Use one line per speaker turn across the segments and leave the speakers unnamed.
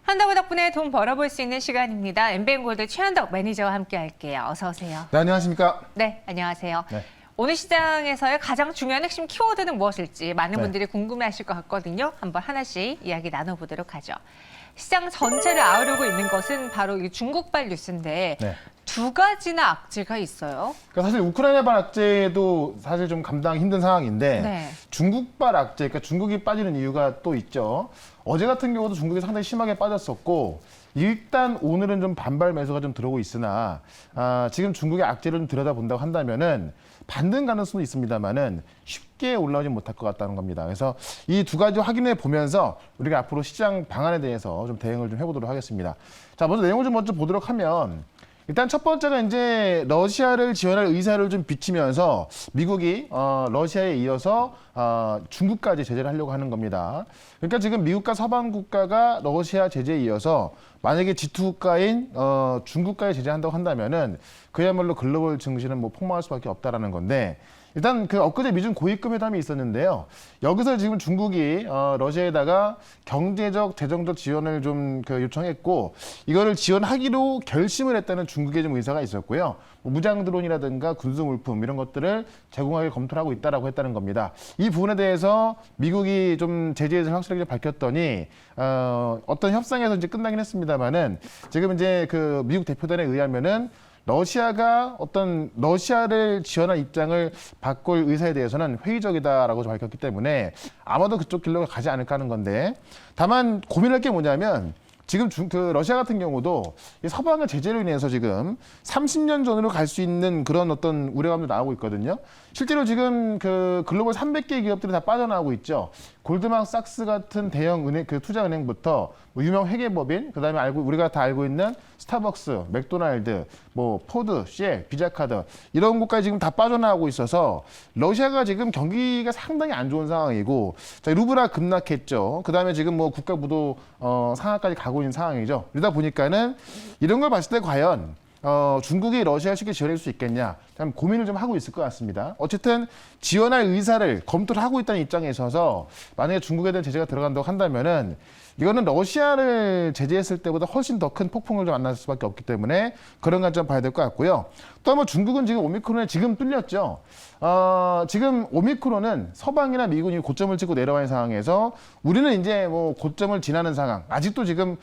한덕우 덕분에 돈 벌어볼 수 있는 시간입니다. 엠비엔골드 최한덕 매니저와 함께 할게요. 어서 오세요.
네, 안녕하십니까?
네, 안녕하세요.
네.
오늘 시장에서의 가장 중요한 핵심 키워드는 무엇일지 많은
네.
분들이 궁금해하실 것 같거든요. 한번 하나씩 이야기 나눠보도록 하죠. 시장 전체를 아우르고 있는 것은 바로 이 중국발 뉴스인데
네.
두 가지나 악재가 있어요.
그러니까 사실 우크라이나발 악재도 사실 좀 감당 힘든 상황인데
네.
중국발 악재, 그러니까 중국이 빠지는 이유가 또 있죠. 어제 같은 경우도 중국이 상당히 심하게 빠졌었고 일단 오늘은 좀 반발 매수가 좀 들어오고 있으나 지금 중국의 악재를 좀 들여다본다고 한다면은 반등 가능성도 있습니다만은 쉽게 올라오지 못할 것 같다는 겁니다. 그래서 이 두 가지 확인해 보면서 우리가 앞으로 시장 방안에 대해서 좀 대응을 좀 해보도록 하겠습니다. 자, 먼저 내용을 좀 먼저 보도록 하면 일단 첫 번째가 이제 러시아를 지원할 의사를 좀 비치면서 미국이 러시아에 이어서 중국까지 제재를 하려고 하는 겁니다. 그러니까 지금 미국과 서방 국가가 러시아 제재에 이어서 만약에 G2 국가인 중국까지 제재한다고 한다면은 그야말로 글로벌 증시는 뭐 폭망할 수밖에 없다라는 건데. 일단 그 엊그제 미중 고위급 회담이 있었는데요. 여기서 지금 중국이 러시아에다가 경제적, 재정적 지원을 좀 요청했고 이거를 지원하기로 결심을 했다는 중국의 좀 의사가 있었고요. 뭐 무장 드론이라든가 군수 물품 이런 것들을 제공하기 검토를 하고 있다라고 했다는 겁니다. 이 부분에 대해서 미국이 좀 제재를 확실하게 밝혔더니 어떤 협상에서 이제 끝나긴 했습니다만은 지금 이제 그 미국 대표단에 의하면은 러시아가 어떤 러시아를 지원한 입장을 바꿀 의사에 대해서는 회의적이다라고 밝혔기 때문에 아마도 그쪽 길로 가지 않을까 하는 건데 다만 고민할 게 뭐냐면 지금 러시아 같은 경우도 이 서방의 제재로 인해서 지금 30년 전으로 갈 수 있는 그런 어떤 우려감도 나오고 있거든요. 실제로 지금 그 글로벌 300개 기업들이 다 빠져나오고 있죠. 골드만삭스 같은 대형 은행, 투자은행부터 뭐 유명 회계법인, 그다음에 우리가 다 알고 있는 스타벅스, 맥도날드, 뭐 포드, 쉘, 비자카드 이런 곳까지 지금 다 빠져나오고 있어서 러시아가 지금 경기가 상당히 안 좋은 상황이고, 자, 루블화 급락했죠. 그다음에 지금 뭐 국가 부도 상하까지 가고 있는 상황이죠. 이러다 보니까는 이런 걸 봤을 때 과연 중국이 러시아를 쉽게 지원할 수 있겠냐, 참 고민을 좀 하고 있을 것 같습니다. 어쨌든 지원할 의사를 검토를 하고 있다는 입장에 있어서 만약에 중국에 대한 제재가 들어간다고 한다면은 이거는 러시아를 제재했을 때보다 훨씬 더 큰 폭풍을 좀 만날 수밖에 없기 때문에 그런 관점 봐야 될 것 같고요. 또 한번 중국은 지금 오미크론에 지금 뚫렸죠. 지금 오미크론은 서방이나 미군이 고점을 찍고 내려가는 상황에서 우리는 이제 뭐 고점을 지나는 상황. 아직도 지금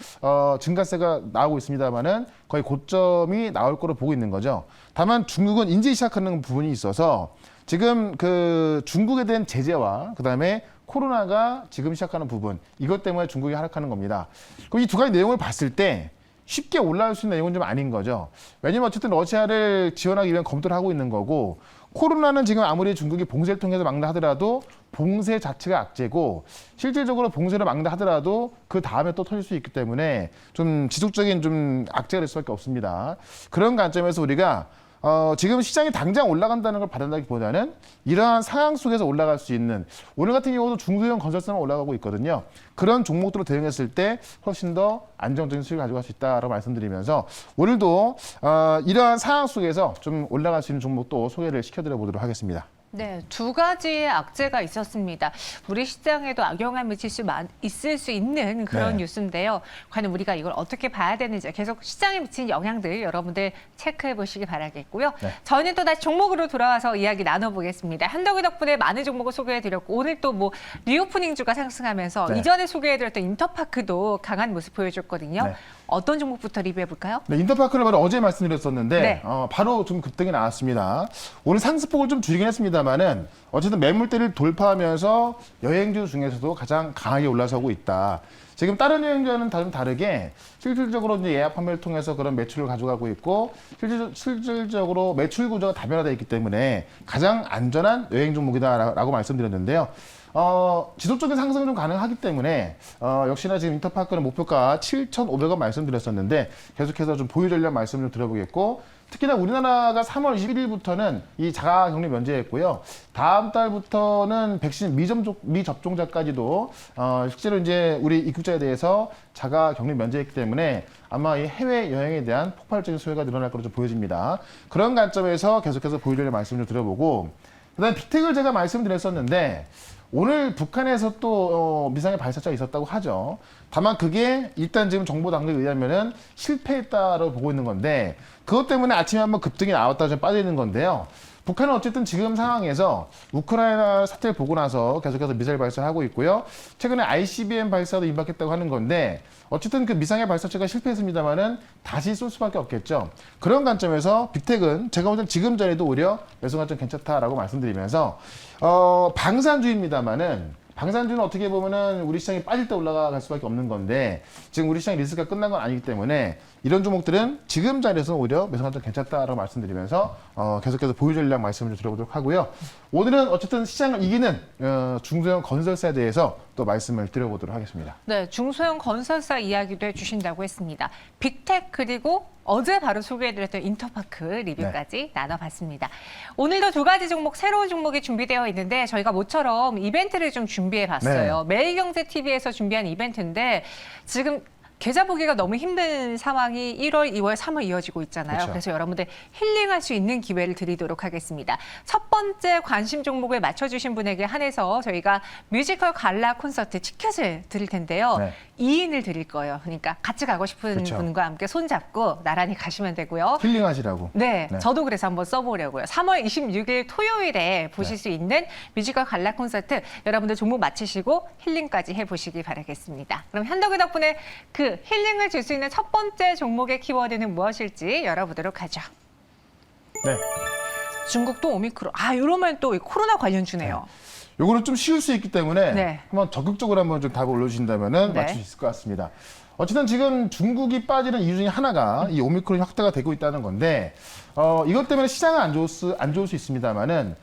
증가세가 나오고 있습니다만은 거의 고점이 나올 거로 보고 있는 거죠. 다만 중국은 이제 시작하는 부분이 있어서 지금 그 중국에 대한 제재와 그다음에 코로나가 지금 시작하는 부분, 이것 때문에 중국이 하락하는 겁니다. 그럼 이 두 가지 내용을 봤을 때 쉽게 올라올 수 있는 내용은 좀 아닌 거죠. 왜냐면 어쨌든 러시아를 지원하기 위한 검토를 하고 있는 거고, 코로나는 지금 아무리 중국이 봉쇄를 통해서 막는다 하더라도 봉쇄 자체가 악재고, 실질적으로 봉쇄를 막는다 하더라도 그 다음에 또 터질 수 있기 때문에 좀 지속적인 좀 악재가 될 수밖에 없습니다. 그런 관점에서 우리가 지금 시장이 당장 올라간다는 걸 받아들이기보다는 이러한 상황 속에서 올라갈 수 있는, 오늘 같은 경우도 중소형 건설사만 올라가고 있거든요. 그런 종목들로 대응했을 때 훨씬 더 안정적인 수익을 가져갈 수 있다라고 말씀드리면서 오늘도 이러한 상황 속에서 좀 올라갈 수 있는 종목도 소개를 시켜드려 보도록 하겠습니다.
네, 두 가지의 악재가 있었습니다. 우리 시장에도 악영향을 있을 수 있는 그런
네.
뉴스인데요. 과연 우리가 이걸 어떻게 봐야 되는지 계속 시장에 미치는 영향들 여러분들 체크해 보시기 바라겠고요.
네.
저희는 또 다시 종목으로 돌아와서 이야기 나눠보겠습니다. 한덕이 덕분에 많은 종목을 소개해드렸고 오늘 또 뭐 리오프닝주가 상승하면서
네.
이전에 소개해드렸던 인터파크도 강한 모습 보여줬거든요.
네.
어떤 종목부터 리뷰해볼까요?
네, 인터파크를 바로 어제 말씀드렸었는데
네.
바로 좀 급등이 나왔습니다. 오늘 상승폭을 좀 줄이긴 했습니다만은 어쨌든 매물대를 돌파하면서 여행주 중에서도 가장 강하게 올라서고 있다. 지금 다른 여행주와는 좀 다르게 실질적으로 이제 예약 판매를 통해서 그런 매출을 가져가고 있고 실질적으로 매출 구조가 다변화되어 있기 때문에 가장 안전한 여행 종목이다라고 말씀드렸는데요. 지속적인 상승은 좀 가능하기 때문에 역시나 지금 인터파크는 목표가 7,500원 말씀드렸었는데 계속해서 좀 보유 전략 말씀을 좀 드려보겠고, 특히나 우리나라가 3월 21일부터는 이 자가 격리 면제했고요. 다음 달부터는 백신 미접종자까지도 실제로 이제 우리 입국자에 대해서 자가 격리 면제했기 때문에 아마 이 해외 여행에 대한 폭발적인 수요가 늘어날 것으로 좀 보여집니다. 그런 관점에서 계속해서 보유 전략 말씀을 좀 드려보고, 그다음에 빅텍을 제가 말씀드렸었는데 오늘 북한에서 또 미사일 발사체가 있었다고 하죠. 다만 그게 일단 지금 정보 당국에 의하면은 실패했다고 보고 있는 건데 그것 때문에 아침에 한번 급등이 나왔다가 좀 빠져 있는 건데요. 북한은 어쨌든 지금 상황에서 우크라이나 사태를 보고 나서 계속해서 미사일 발사를 하고 있고요. 최근에 ICBM 발사도 임박했다고 하는 건데 어쨌든 그 미사일 발사체가 실패했습니다만은 다시 쏠 수밖에 없겠죠. 그런 관점에서 빅텍은 제가 볼 땐 지금 자리도 오히려 매수가 좀 괜찮다라고 말씀드리면서 방산주의입니다만은 방산주는 어떻게 보면은 우리 시장이 빠질 때 올라갈 수밖에 없는 건데 지금 우리 시장 리스크가 끝난 건 아니기 때문에 이런 종목들은 지금 자리에서 오히려 매수가 좀 괜찮다라고 말씀드리면서 계속해서 보유 전략 말씀을 좀 드려보도록 하고요. 오늘은 어쨌든 시장을 이기는 중소형 건설사에 대해서 또 말씀을 드려보도록 하겠습니다.
네, 중소형 건설사 이야기도 해주신다고 했습니다. 빅텍 그리고 어제 바로 소개해드렸던 인터파크 리뷰까지 나눠봤습니다. 오늘도 두 가지 종목, 새로운 종목이 준비되어 있는데 저희가 모처럼 이벤트를 좀 준비해봤어요. 매일경제TV에서 준비한 이벤트인데 지금 계좌 보기가 너무 힘든 상황이 1월, 2월, 3월 이어지고 있잖아요.
그렇죠.
그래서 여러분들 힐링할 수 있는 기회를 드리도록 하겠습니다. 첫 번째 관심 종목을 맞춰주신 분에게 한해서 저희가 뮤지컬 갈라 콘서트 티켓을 드릴 텐데요.
네.
2인을 드릴 거예요. 그러니까 같이 가고 싶은
그렇죠.
분과 함께 손잡고 나란히 가시면 되고요.
힐링하시라고.
네,
네.
저도 그래서 한번 써보려고요. 3월 26일 토요일에 보실 수 있는 뮤지컬 갈라 콘서트 여러분들 종목 맞히시고 힐링까지 해보시기 바라겠습니다. 그럼 현덕이 덕분에 그 힐링을 줄 수 있는 첫 번째 종목의 키워드는 무엇일지 열어보도록 하죠.
네.
중국도 오미크론. 이러면 또 코로나 관련주네요.
요거는 좀 쉬울 수 있기 때문에
네.
한번 적극적으로 한번 좀 답을 올려주신다면은
네.
맞출 수 있을 것 같습니다. 어쨌든 지금 중국이 빠지는 이유 중에 하나가 이 오미크론 확대가 되고 있다는 건데 이것 때문에 시장은 안 좋을 수 있습니다만은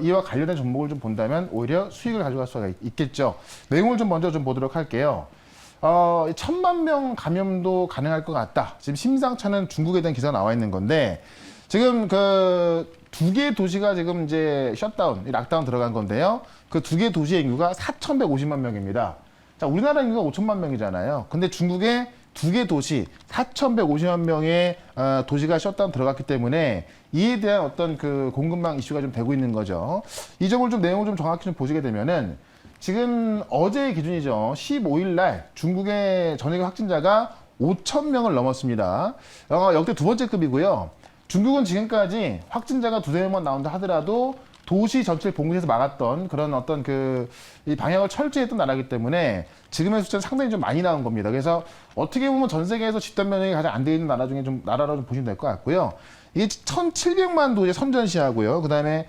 이와 관련된 종목을 좀 본다면 오히려 수익을 가져갈 수가 있겠죠. 내용을 좀 먼저 좀 보도록 할게요. 1,000만 명 감염도 가능할 것 같다. 지금 심상찮은 중국에 대한 기사가 나와 있는 건데 지금 그 두 개의 도시가 지금 이제 셧다운, 락다운 들어간 건데요. 그 두 개의 도시의 인구가 4,150만 명입니다. 자, 우리나라 인구가 5천만 명이잖아요. 근데 중국의 두 개 도시 4,150만 명의 도시가 셧다운 들어갔기 때문에 이에 대한 어떤 그 공급망 이슈가 좀 되고 있는 거죠. 이 점을 좀 내용을 좀 정확히 좀 보시게 되면은 지금 어제의 기준이죠. 15일 날 중국의 전역 확진자가 5,000명을 넘었습니다. 역대 두 번째 급이고요. 중국은 지금까지 확진자가 두세 명만 나온다 하더라도 도시 전체를 봉쇄해서 막았던 그런 어떤 이 방역을 철저히 했던 나라이기 때문에 지금의 숫자는 상당히 좀 많이 나온 겁니다. 그래서 어떻게 보면 전 세계에서 집단 면역이 가장 안 돼 있는 나라 중에 좀 나라로 좀 보시면 될 것 같고요. 이게 1,700만 도시에 선전시하고요. 그다음에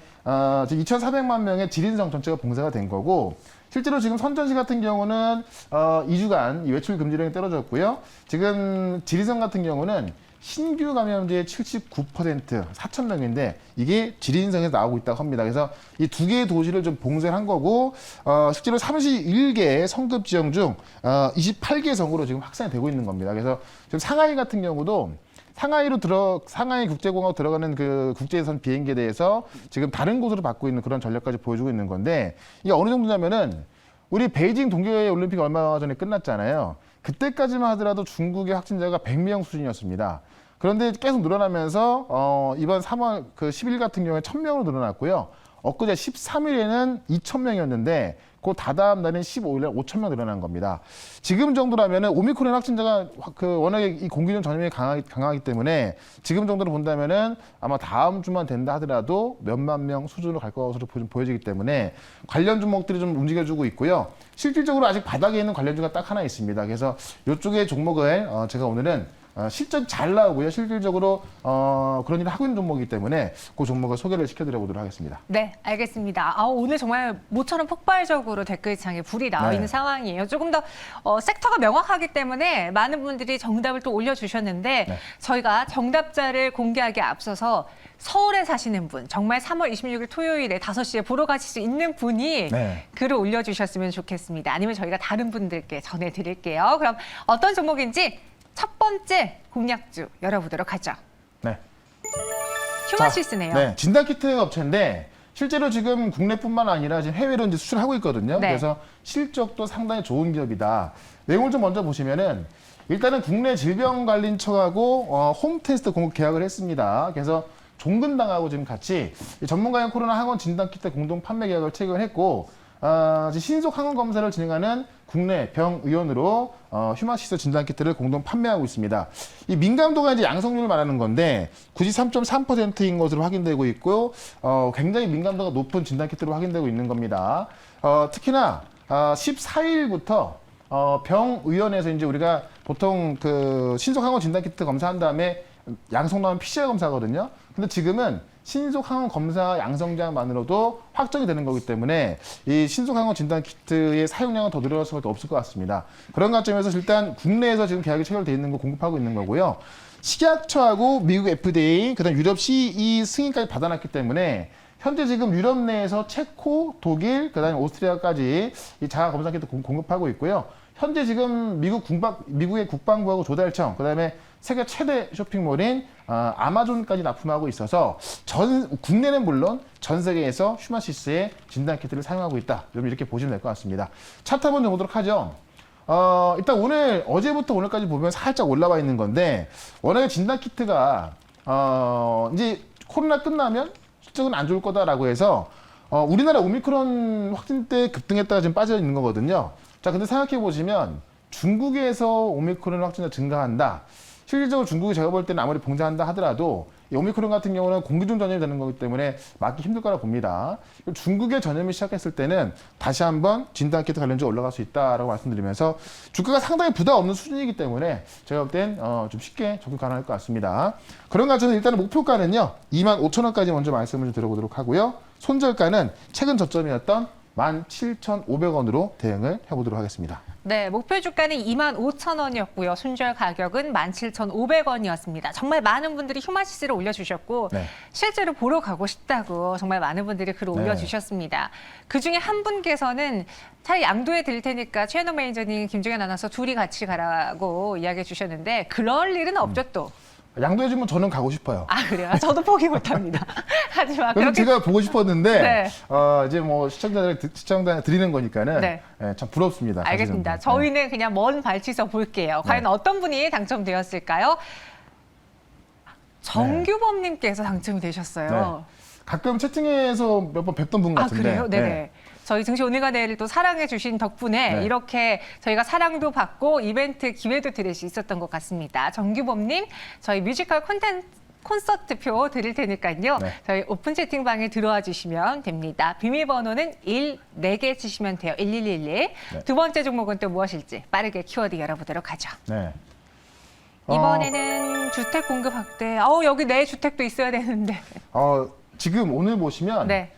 지금 2,400만 명의 지린성 전체가 봉쇄가 된 거고 실제로 지금 선전시 같은 경우는 2주간 외출 금지령이 떨어졌고요. 지금 지리성 같은 경우는 신규 감염자의 79% 4,000명인데 이게 지린성에서 나오고 있다고 합니다. 그래서 이 두 개의 도시를 좀 봉쇄를 한 거고 실제로 31개의 성급 지역 중 28개 성으로 지금 확산이 되고 있는 겁니다. 그래서 지금 상하이 같은 경우도 상하이 국제공항으로 들어가는 그 국제선 비행기에 대해서 지금 다른 곳으로 바꾸고 있는 그런 전략까지 보여주고 있는 건데 이게 어느 정도냐면은 우리 베이징 동계올림픽 얼마 전에 끝났잖아요. 그때까지만 하더라도 중국의 확진자가 100명 수준이었습니다. 그런데 계속 늘어나면서 이번 3월 그 10일 같은 경우에 1,000명으로 늘어났고요. 엊그제 13일에는 2,000명이었는데 그 다다음 날인 15일에 5,000명 늘어난 겁니다. 지금 정도라면은 오미크론 확진자가 워낙에 이 공기전 전염이 강하기 때문에 지금 정도로 본다면은 아마 다음 주만 된다 하더라도 몇만 명 수준으로 갈 것으로 보여지기 때문에 관련 종목들이 좀 움직여주고 있고요. 실질적으로 아직 바닥에 있는 관련주가 딱 하나 있습니다. 그래서 이쪽의 종목을 제가 오늘은 실적 잘 나오고요. 실질적으로 그런 일을 하고 있는 종목이기 때문에 그 종목을 소개를 시켜드려보도록 하겠습니다.
네, 알겠습니다. 오늘 정말 모처럼 폭발적으로 댓글창에 불이 나와
네.
있는 상황이에요. 조금 더 섹터가 명확하기 때문에 많은 분들이 정답을 또 올려주셨는데
네.
저희가 정답자를 공개하기에 앞서서 서울에 사시는 분, 정말 3월 26일 토요일에 5시에 보러 가실 수 있는 분이
네.
글을 올려주셨으면 좋겠습니다. 아니면 저희가 다른 분들께 전해드릴게요. 그럼 어떤 종목인지 첫 번째 공략주 열어보도록 하죠.
네.
휴마시스네요.
네, 진단키트 업체인데 실제로 지금 국내뿐만 아니라 지금 해외로 이제 수출하고 있거든요.
네.
그래서 실적도 상당히 좋은 기업이다. 내용을 좀 먼저 보시면은 일단은 국내 질병관리청하고 홈테스트 공급 계약을 했습니다. 그래서 종근당하고 지금 같이 전문가용 코로나 항원 진단키트 공동 판매 계약을 체결했고 신속 항원 검사를 진행하는 국내 병의원으로 휴마시스 진단키트를 공동 판매하고 있습니다. 이 민감도가 이제 양성률을 말하는 건데 93.3%인 것으로 확인되고 있고 굉장히 민감도가 높은 진단키트로 확인되고 있는 겁니다. 특히나 14일부터 병의원에서 이제 우리가 보통 그 신속 항원 진단키트 검사한 다음에 양성 나오면 PCR 검사거든요. 근데 지금은 신속 항원 검사 양성자만으로도 확정이 되는 거기 때문에 이 신속 항원 진단 키트의 사용량은 더 늘어날 수밖에 없을 것 같습니다. 그런 관점에서 일단 국내에서 지금 계약이 체결돼 있는 거 공급하고 있는 거고요. 식약처하고 미국 FDA, 그다음 유럽 CE 승인까지 받아놨기 때문에 현재 지금 유럽 내에서 체코, 독일, 그다음에 오스트리아까지 이 자가 검사 키트 공급하고 있고요. 현재 지금 미국의 국방부하고 조달청, 그다음에 세계 최대 쇼핑몰인 아마존까지 납품하고 있어서 국내는 물론 전 세계에서 휴마시스의 진단 키트를 사용하고 있다. 이렇게 보시면 될 것 같습니다. 차트 한번 보도록 하죠. 일단 어제부터 오늘까지 보면 살짝 올라와 있는 건데 워낙에 진단 키트가 이제 코로나 끝나면 실적은 안 좋을 거다라고 해서 우리나라 오미크론 확진때 급등했다가 지금 빠져 있는 거거든요. 자, 근데 생각해 보시면 중국에서 오미크론 확진자 증가한다. 실질적으로 중국이 제가 볼 때는 아무리 봉쇄한다 하더라도 이 오미크론 같은 경우는 공기 중 전염이 되는 거기 때문에 막기 힘들 거라 봅니다. 중국의 전염이 시작했을 때는 다시 한번 진단키트 관련주가 올라갈 수 있다라고 말씀드리면서 주가가 상당히 부담 없는 수준이기 때문에 제가 볼 땐 좀 쉽게 접근 가능할 것 같습니다. 그런 관점에서 일단은 목표가는요. 25,000원까지 먼저 말씀을 좀 드려보도록 하고요. 손절가는 최근 저점이었던 17,500원으로 대응을 해보도록 하겠습니다.
네, 목표 주가는 25,000원이었고요. 손절 가격은 17,500원이었습니다. 정말 많은 분들이 휴마시스를 올려주셨고
네.
실제로 보러 가고 싶다고 정말 많은 분들이 글을 올려주셨습니다. 그중에 한 분께서는 차라리 양도해 드릴 테니까 최현우 매니저님, 김종현 아나운서 둘이 같이 가라고 이야기해 주셨는데 그럴 일은 없죠 또.
양도해주면 저는 가고 싶어요.
아, 그래요? 저도 포기 못합니다. 하지만
그럼
그렇게
제가 보고 싶었는데
네.
이제 뭐 시청자들 드리는 거니까는
네.
참 부럽습니다.
알겠습니다.
사실은.
저희는 그냥 먼 발치서 볼게요. 과연 어떤 분이 당첨되었을까요? 정규범님께서 당첨이 되셨어요.
네. 가끔 채팅에서 몇 번 뵙던 분
아,
같은데.
그래요? 네네. 저희 증시 오늘과 내일을 또 사랑해 주신 덕분에
네.
이렇게 저희가 사랑도 받고 이벤트 기회도 드릴 수 있었던 것 같습니다. 정규범님, 저희 뮤지컬 콘서트표 드릴 테니까요.
네.
저희 오픈 채팅방에 들어와 주시면 됩니다. 비밀번호는 4개 치시면 돼요. 1111.
네.
두 번째 종목은 또 무엇일지 빠르게 키워드 열어보도록 하죠.
네.
이번에는 주택 공급 확대. 여기 내 주택도 있어야 되는데.
지금 오늘 보시면
네.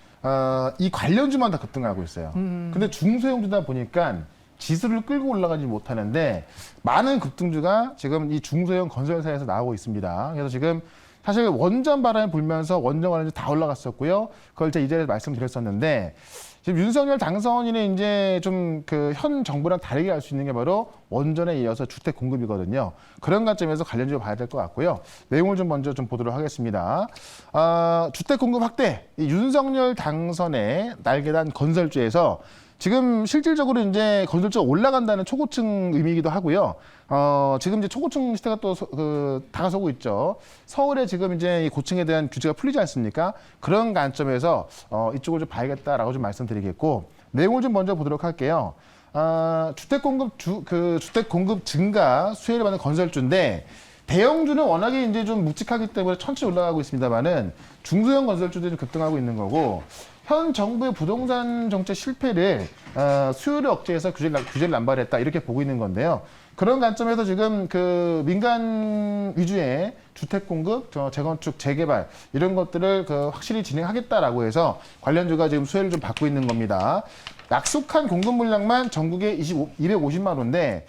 이 관련주만 다 급등하고 있어요. 근데 중소형주다 보니까 지수를 끌고 올라가지 못하는데 많은 급등주가 지금 이 중소형 건설사에서 나오고 있습니다. 그래서 지금 사실 원전 바람이 불면서 원전 관련주 다 올라갔었고요. 그걸 제가 이 자리에서 말씀드렸었는데 지금 윤석열 당선인의 이제 좀 그 현 정부랑 다르게 할 수 있는 게 바로 원전에 이어서 주택 공급이거든요. 그런 관점에서 관련주를 봐야 될 것 같고요. 내용을 좀 먼저 좀 보도록 하겠습니다. 주택 공급 확대, 이 윤석열 당선의 날개단 건설주에서 지금 실질적으로 이제 건설주가 올라간다는 초고층 의미이기도 하고요. 지금 이제 초고층 시대가 또 다가서고 있죠. 서울에 지금 이제 이 고층에 대한 규제가 풀리지 않습니까? 그런 관점에서 이쪽을 좀 봐야겠다라고 좀 말씀드리겠고 내용을 좀 먼저 보도록 할게요. 주택 공급 증가 수혜를 받는 건설주인데 대형주는 워낙에 이제 좀 묵직하기 때문에 천천히 올라가고 있습니다만은 중소형 건설주들이 좀 급등하고 있는 거고. 현 정부의 부동산 정책 실패를 수요를 억제해서 규제를 남발했다 이렇게 보고 있는 건데요. 그런 관점에서 지금 그 민간 위주의 주택 공급, 재건축, 재개발 이런 것들을 확실히 진행하겠다라고 해서 관련주가 지금 수혜를 좀 받고 있는 겁니다. 약속한 공급 물량만 전국에 250만 호인데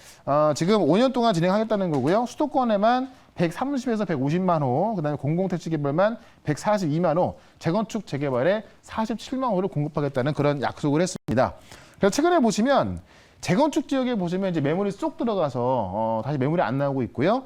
지금 5년 동안 진행하겠다는 거고요. 수도권에만 130에서 150만 호, 그다음에 공공택지 개발만 142만 호, 재건축 재개발에 47만 호를 공급하겠다는 그런 약속을 했습니다. 그래서 최근에 보시면 재건축 지역에 보시면 이제 매물이 쏙 들어가서 다시 매물이 안 나오고 있고요.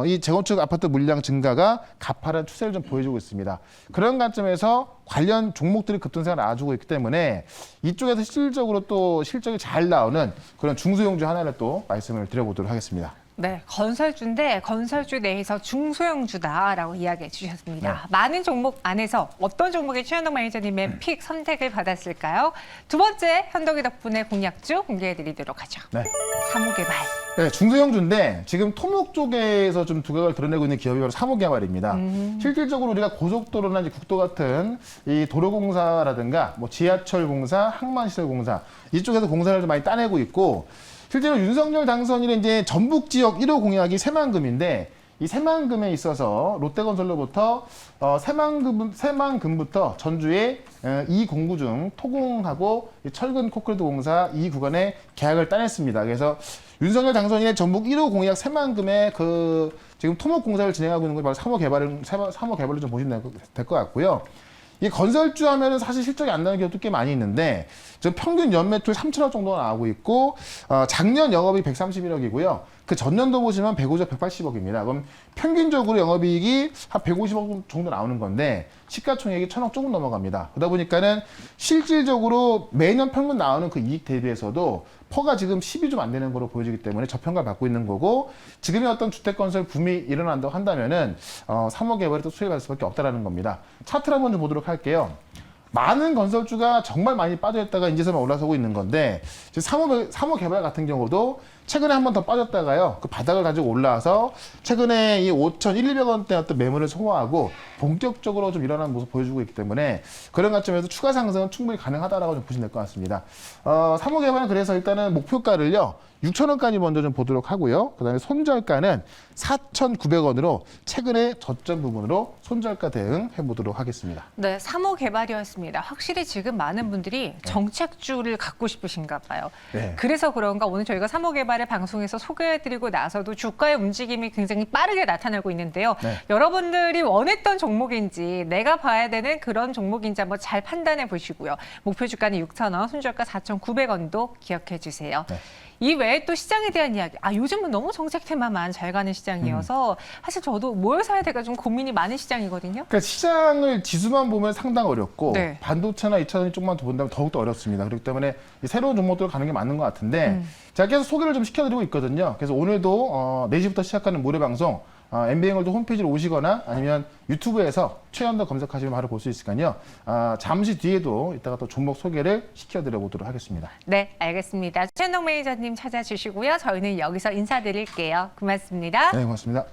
이 재건축 아파트 물량 증가가 가파른 추세를 좀 보여주고 있습니다. 그런 관점에서 관련 종목들이 급등세가 나와주고 있기 때문에 이쪽에서 실질적으로 또 실적이 잘 나오는 그런 중소형주 하나를 또 말씀을 드려보도록 하겠습니다.
네, 건설주인데 건설주 내에서 중소형주다라고 이야기해 주셨습니다. 많은 종목 안에서 어떤 종목이 최현덕 매니저님의 픽 선택을 받았을까요? 두 번째 현덕이 덕분에 공략주 공개해 드리도록 하죠.
네.
사무개발.
네, 중소형주인데 지금 토목 쪽에서 좀 두각을 드러내고 있는 기업이 바로 사무개발입니다. 실질적으로 우리가 고속도로나 이제 국도 같은 이 도로공사라든가 뭐 지하철공사, 항만시설공사 이쪽에서 공사를 좀 많이 따내고 있고 실제로 윤석열 당선인의 이제 전북 지역 1호 공약이 새만금인데 이 새만금에 있어서 롯데건설로부터 새만금부터 전주의 이 공구 중 토공하고 철근 콘크리트 공사 이 구간에 계약을 따냈습니다. 그래서 윤석열 당선인의 전북 1호 공약 새만금의 그 지금 토목 공사를 진행하고 있는 걸 바로 사무개발로 좀 보시면 될 것 같고요. 이 건설주 하면은 사실 실적이 안 나는 기업도 꽤 많이 있는데 지금 평균 연매출 3천억 정도가 나오고 있고 작년 영업이익 131억이고요. 그 전년도 보시면 150억, 180억입니다. 그럼 평균적으로 영업이익이 한 150억 정도 나오는 건데 시가총액이 1,000억 조금 넘어갑니다. 그러다 보니까는 실질적으로 매년 평균 나오는 그 이익 대비해서도 퍼가 지금 10이 좀 안 되는 거로 보여지기 때문에 저평가를 받고 있는 거고 지금의 어떤 주택건설 붐이 일어난다고 한다면은 사무개발이 또 수혜를 받을 수밖에 없다라는 겁니다. 차트를 한번 좀 보도록 할게요. 많은 건설주가 정말 많이 빠져있다가 이제서만 올라서고 있는 건데 사무개발 같은 경우도 최근에 한 번 더 빠졌다가요. 그 바닥을 가지고 올라와서 최근에 이 5,100원대 어떤 매물을 소화하고 본격적으로 좀 일어나는 모습 보여주고 있기 때문에 그런 관점에서 추가 상승은 충분히 가능하다라고 좀 보시면 될 것 같습니다. 사무개발은 그래서 일단은 목표가를요. 6,000원까지 먼저 좀 보도록 하고요. 그다음에 손절가는 4,900원으로 최근에 저점 부분으로 손절가 대응해 보도록 하겠습니다.
네, 사무개발이었습니다. 확실히 지금 많은 분들이 정책주를 갖고 싶으신가 봐요.
네.
그래서 그런가 오늘 저희가 사무개발을 방송에서 소개해드리고 나서도 주가의 움직임이 굉장히 빠르게 나타나고 있는데요.
네.
여러분들이 원했던 종목인지 내가 봐야 되는 그런 종목인지 한번 잘 판단해 보시고요. 목표 주가는 6,000원, 손절가 4,900원도 기억해 주세요.
네.
이 외에 또 시장에 대한 이야기. 요즘은 너무 정책 테마만 잘 가는 시장이어서 사실 저도 뭘 사야 될까 좀 고민이 많은 시장이거든요.
그러니까 시장을 지수만 보면 상당히 어렵고
네.
반도체나 2차전지 쪽만 더 본다면 더욱더 어렵습니다. 그렇기 때문에 이 새로운 종목들을 가는 게 맞는 것 같은데 제가 계속 소개를 좀 시켜드리고 있거든요. 그래서 오늘도 4시부터 시작하는 모레 방송 MBN월드 홈페이지로 오시거나 아니면 유튜브에서 최현덕 검색하시면 바로 볼 수 있으니까요. 잠시 뒤에도 이따가 또 종목 소개를 시켜드려 보도록 하겠습니다.
네, 알겠습니다. 최현덕 매니저님 찾아주시고요. 저희는 여기서 인사드릴게요. 고맙습니다.
네, 고맙습니다.